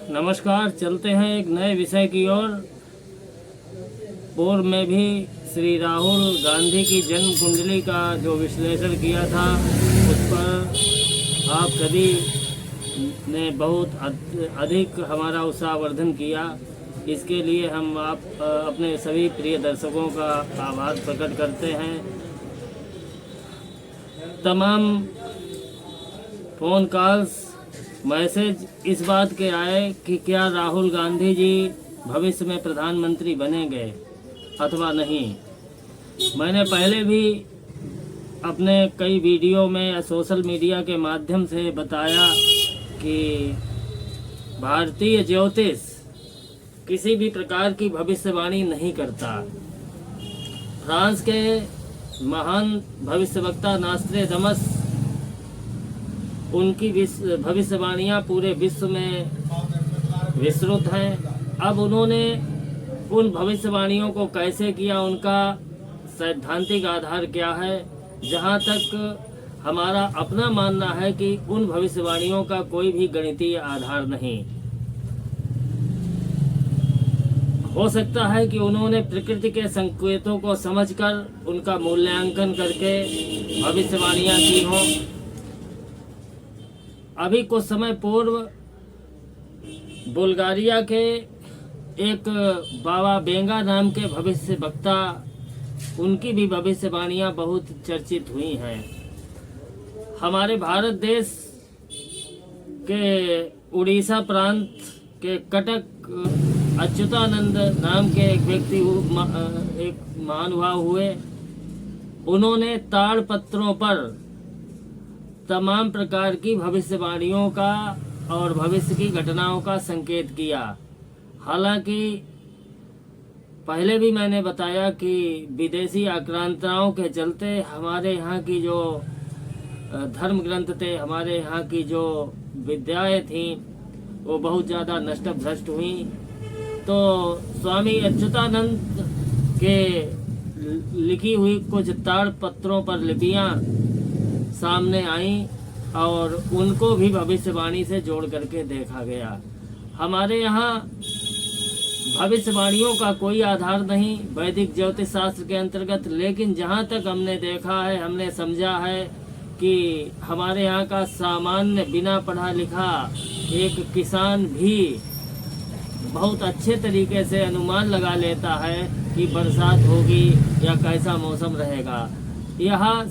नमस्कार। चलते हैं एक नए विषय की ओर। पूर्व में भी श्री राहुल गांधी की जन्म कुंडली का जो विश्लेषण किया था, उस पर आप सभी ने बहुत अधिक हमारा उत्साहवर्धन किया। इसके लिए हम अपने सभी प्रिय दर्शकों का आभार प्रकट करते हैं। तमाम फ़ोन कॉल्स, मैसेज इस बात के आए कि क्या राहुल गांधी जी भविष्य में प्रधानमंत्री बनेंगे अथवा नहीं। मैंने पहले भी अपने कई वीडियो में या सोशल मीडिया के माध्यम से बताया कि भारतीय ज्योतिष किसी भी प्रकार की भविष्यवाणी नहीं करता। फ्रांस के महान भविष्यवक्ता नास्ट्रेडमस, उनकी भविष्यवाणियाँ पूरे विश्व में विस्तृत हैं। अब उन्होंने उन भविष्यवाणियों को कैसे किया, उनका सैद्धांतिक आधार क्या है। जहाँ तक हमारा अपना मानना है कि उन भविष्यवाणियों का कोई भी गणितीय आधार नहीं हो सकता है कि उन्होंने प्रकृति के संकेतों को समझकर उनका मूल्यांकन करके भविष्यवाणियाँ की हों। अभी कुछ समय पूर्व बुल्गारिया के एक बाबा बेंगा नाम के भविष्य वक्ता, उनकी भी भविष्यवाणियाँ बहुत चर्चित हुई हैं। हमारे भारत देश के उड़ीसा प्रांत के कटक अच्युतानंद नाम के एक व्यक्ति, एक महानुभाव हुए। उन्होंने ताड़पत्रों पर तमाम प्रकार की भविष्यवाणियों का और भविष्य की घटनाओं का संकेत किया। हालांकि पहले भी मैंने बताया कि विदेशी आक्रांताओं के चलते हमारे यहाँ की जो धर्म ग्रंथ थे, हमारे यहाँ की जो विद्याएं थीं, वो बहुत ज़्यादा नष्ट भ्रष्ट हुई। तो स्वामी अच्युतानंद के लिखी हुई कुछ ताड़पत्रों पर लिपियाँ सामने आई और उनको भी भविष्यवाणी से जोड़ करके देखा गया। हमारे यहाँ भविष्यवाणियों का कोई आधार नहीं वैदिक ज्योतिष शास्त्र के अंतर्गत, लेकिन जहाँ तक हमने देखा है, हमने समझा है कि हमारे यहाँ का सामान्य बिना पढ़ा लिखा एक किसान भी बहुत अच्छे तरीके से अनुमान लगा लेता है कि बरसात होगी या कैसा मौसम रहेगा। यह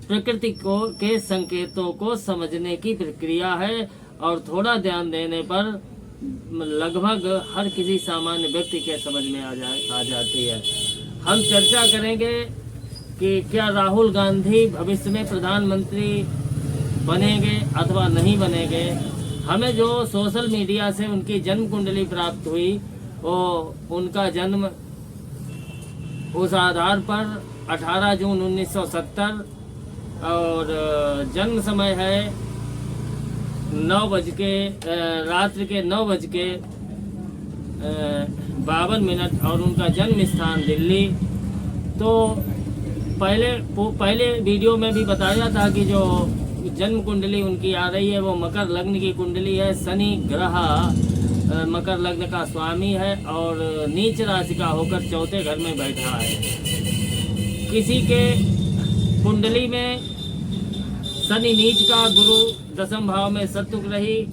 प्रकृति के संकेतों को समझने की प्रक्रिया है और थोड़ा ध्यान देने पर लगभग हर किसी सामान्य व्यक्ति के समझ में आ जाती है। हम चर्चा करेंगे कि क्या राहुल गांधी भविष्य में प्रधानमंत्री बनेंगे अथवा नहीं बनेंगे। हमें जो सोशल मीडिया से उनकी जन्म कुंडली प्राप्त हुई, वो उनका जन्म उस आधार पर 18 जून 1970 और जन्म समय है रात्रि के 9:52 और उनका जन्म स्थान दिल्ली। तो पहले वीडियो में भी बताया था कि जो जन्म कुंडली उनकी आ रही है वो मकर लग्न की कुंडली है। शनि ग्रह मकर लग्न का स्वामी है और नीच राशि का होकर चौथे घर में बैठा है। किसी के कुंडली में शनि नीच का, गुरु दशम भाव में शत्रुग्रही,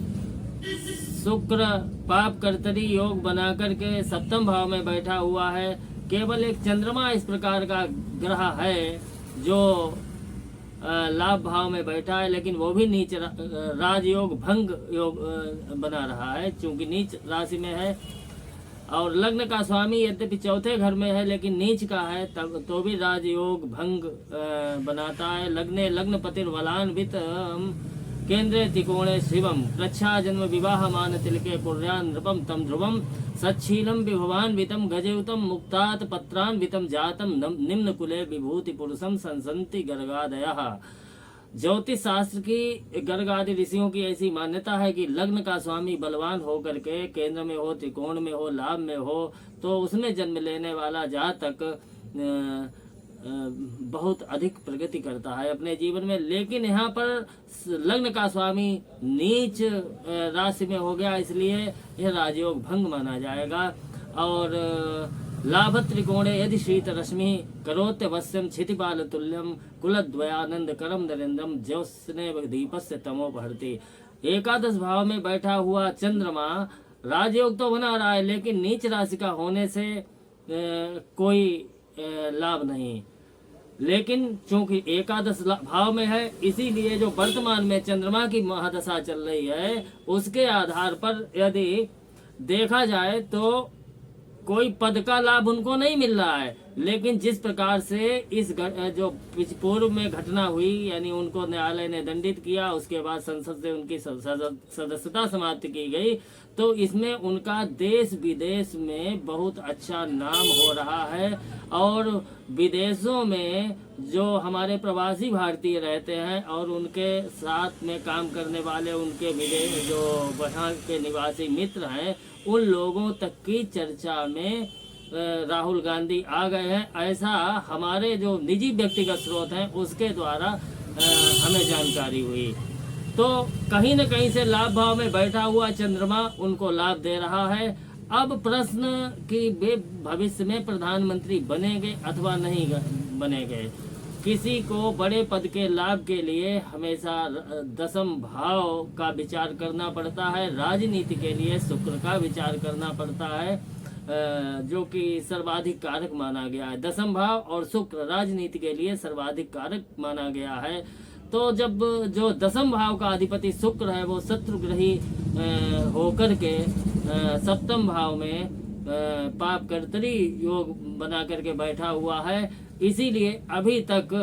शुक्र पाप कर्तरी योग बना करके सप्तम भाव में बैठा हुआ है। केवल एक चंद्रमा इस प्रकार का ग्रह है जो लाभ भाव में बैठा है, लेकिन वो भी नीच राजयोग भंग योग बना रहा है क्योंकि नीच राशि में है। और लग्न का स्वामी यद्यपि चौथे घर में है लेकिन नीच का है, तब तो भी राजयोग भंग बनाता है। लग्नपतिर्वलान्वित केंद्रे त्रिकोणे शिवम प्रच्छा जन्म विवाह मान तिलके कुर्यान् नृपम तम ध्रुवम सच्छीलम विभवान्वितम गजयुतम मुक्तात पत्रान्वितम जातम निम्न कुले विभूति पुरुषम संसन्ति गर्गादयः। ज्योतिष शास्त्र की गर्ग आदि ऋषियों की ऐसी मान्यता है कि लग्न का स्वामी बलवान हो करके केंद्र में हो, त्रिकोण में हो, लाभ में हो, तो उसमें जन्म लेने वाला जातक बहुत अधिक प्रगति करता है अपने जीवन में। लेकिन यहाँ पर लग्न का स्वामी नीच राशि में हो गया, इसलिए यह राजयोग भंग माना जाएगा। और लाभ त्रिकोणे यदि शीत रश्मि करोत्य वश्यम क्षितिपाल तुल्यम कुलद्वयानंद करम नरेंद्रम ज्योत्स्ने दीपस्य तमोपहरति। एकादश भाव में बैठा हुआ चंद्रमा राजयोग तो बना रहा है, लेकिन नीच राशि का होने से कोई लाभ नहीं। लेकिन चूंकि एकादश भाव में है, इसीलिए जो वर्तमान में चंद्रमा की महादशा चल रही है उसके आधार पर यदि देखा जाए तो कोई पद का लाभ उनको नहीं मिल रहा है। लेकिन जिस प्रकार से इस जो पूर्व में घटना हुई, यानी उनको न्यायालय ने दंडित किया, उसके बाद संसद से उनकी सदस्यता समाप्त की गई, तो इसमें उनका देश विदेश में बहुत अच्छा नाम हो रहा है। और विदेशों में जो हमारे प्रवासी भारतीय रहते हैं और उनके साथ में काम करने वाले उनके विदेश जो वहाँ के निवासी मित्र हैं, उन लोगों तक की चर्चा में राहुल गांधी आ गए हैं, ऐसा हमारे जो निजी व्यक्तिगत स्रोत हैं उसके द्वारा हमें जानकारी हुई। तो कहीं न कहीं से लाभ भाव में बैठा हुआ चंद्रमा उनको लाभ दे रहा है। अब प्रश्न कि वे भविष्य में प्रधानमंत्री बनेंगे अथवा नहीं बनेंगे। किसी को बड़े पद के लाभ के लिए हमेशा दशम भाव का विचार करना पड़ता है। राजनीति के लिए शुक्र का विचार करना पड़ता है, जो कि सर्वाधिक कारक माना गया है। दशम भाव और शुक्र राजनीति के लिए सर्वाधिक कारक माना गया है। तो जब जो दशम भाव का अधिपति शुक्र है वो शत्रुग्रही होकर के सप्तम भाव में पाप कर्तरी योग बना करके बैठा हुआ है, इसीलिए अभी तक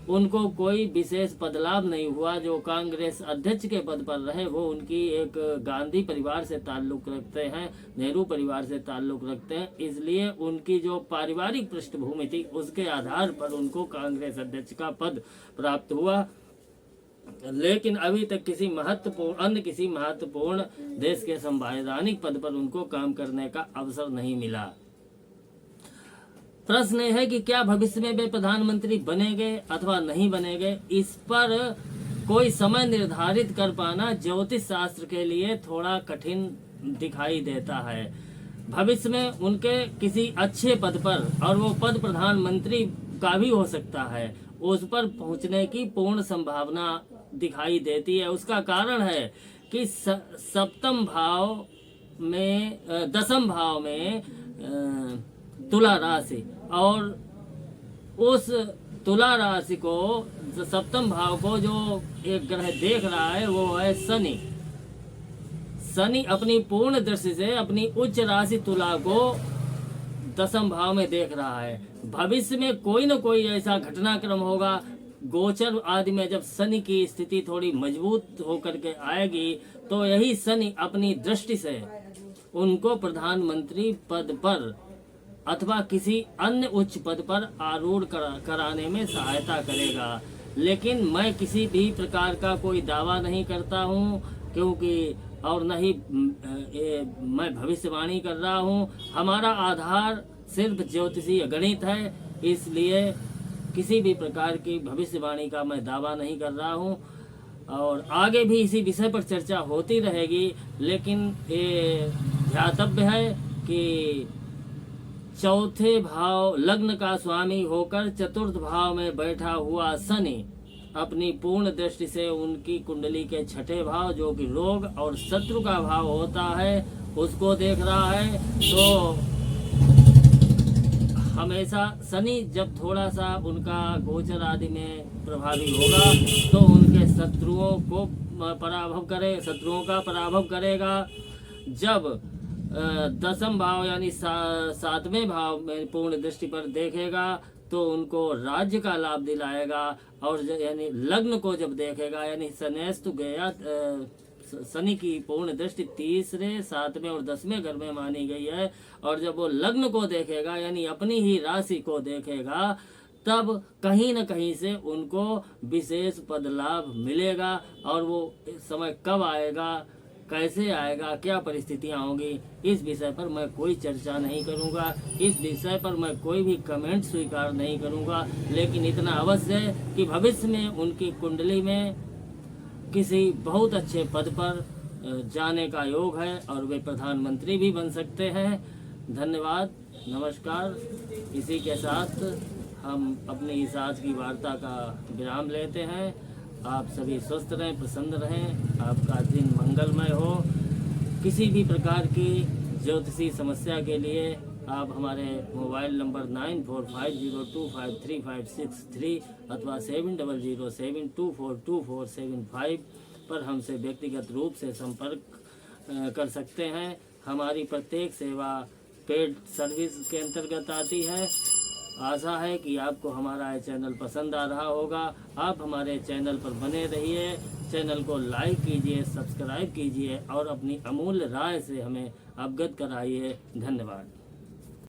उनको कोई विशेष पद लाभ नहीं हुआ। जो कांग्रेस अध्यक्ष के पद पर रहे वो उनकी एक गांधी परिवार से ताल्लुक रखते हैं, नेहरू परिवार से ताल्लुक रखते हैं, इसलिए उनकी जो पारिवारिक पृष्ठभूमि थी उसके आधार पर उनको कांग्रेस अध्यक्ष का पद प्राप्त हुआ। लेकिन अभी तक किसी महत्वपूर्ण देश के संवैधानिक पद पर उनको काम करने का अवसर नहीं मिला। प्रश्न है कि क्या भविष्य में वे प्रधानमंत्री बनेंगे अथवा नहीं बनेंगे, इस पर कोई समय निर्धारित कर पाना ज्योतिष शास्त्र के लिए थोड़ा कठिन दिखाई देता है। भविष्य में उनके किसी अच्छे पद पर, और वो पद प्रधानमंत्री का भी हो सकता है, उस पर पहुंचने की पूर्ण संभावना दिखाई देती है। उसका कारण है कि सप्तम भाव में दशम भाव में तुला राशि, और उस तुला राशि को सप्तम भाव को जो एक ग्रह देख रहा है वो है शनि। शनि अपनी पूर्ण दृष्टि से अपनी उच्च राशि तुला को दशम भाव में देख रहा है। भविष्य में कोई न कोई ऐसा घटनाक्रम होगा, गोचर आदि में जब शनि की स्थिति थोड़ी मजबूत होकर के आएगी तो यही शनि अपनी दृष्टि से उनको प्रधानमंत्री पद पर अथवा किसी अन्य उच्च पद पर आरूढ़ कराने में सहायता करेगा। लेकिन मैं किसी भी प्रकार का कोई दावा नहीं करता हूँ, क्योंकि और न ही मैं भविष्यवाणी कर रहा हूँ। हमारा आधार सिर्फ ज्योतिषीय गणित है, इसलिए किसी भी प्रकार की भविष्यवाणी का मैं दावा नहीं कर रहा हूँ। और आगे भी इसी विषय पर चर्चा होती रहेगी। लेकिन ये ध्यातव्य है कि चौथे भाव लग्न का स्वामी होकर चतुर्थ भाव में बैठा हुआ शनि अपनी पूर्ण दृष्टि से उनकी कुंडली के छठे भाव, जो कि रोग और शत्रु का भाव होता है, उसको देख रहा है। तो हमेशा शनि जब थोड़ा सा उनका गोचर आदि में प्रभावी होगा तो उनके शत्रुओं का पराभव करेगा। जब दशम भाव यानी सातवें भाव में पूर्ण दृष्टि पर देखेगा तो उनको राज्य का लाभ दिलाएगा। और यानी लग्न को जब देखेगा, यानी शनेस्तु गया, शनि की पूर्ण दृष्टि तीसरे, सातवें और 10वें घर में मानी गई है। और जब वो लग्न को देखेगा यानी अपनी ही राशि को देखेगा, तब कहीं न कहीं से उनको विशेष पद लाभ मिलेगा। और वो समय कब आएगा, कैसे आएगा, क्या परिस्थितियां होंगी, इस विषय पर मैं कोई चर्चा नहीं करूंगा, इस विषय पर मैं कोई भी कमेंट स्वीकार नहीं करूंगा। लेकिन इतना अवश्य है कि भविष्य में उनकी कुंडली में किसी बहुत अच्छे पद पर जाने का योग है और वे प्रधानमंत्री भी बन सकते हैं। धन्यवाद, नमस्कार। इसी के साथ हम अपनी इस आज की वार्ता का विराम लेते हैं। आप सभी स्वस्थ रहें, प्रसन्न रहें, आपका दिन मंगलमय हो। किसी भी प्रकार की ज्योतिषी समस्या के लिए आप हमारे मोबाइल नंबर 9450253563 अथवा 7007242475 पर हमसे व्यक्तिगत रूप से संपर्क कर सकते हैं। हमारी प्रत्येक सेवा पेड सर्विस के अंतर्गत आती है। आशा है कि आपको हमारा ये चैनल पसंद आ रहा होगा। आप हमारे चैनल पर बने रहिए, चैनल को लाइक कीजिए, सब्सक्राइब कीजिए और अपनी अमूल्य राय से हमें अवगत कराइए। धन्यवाद।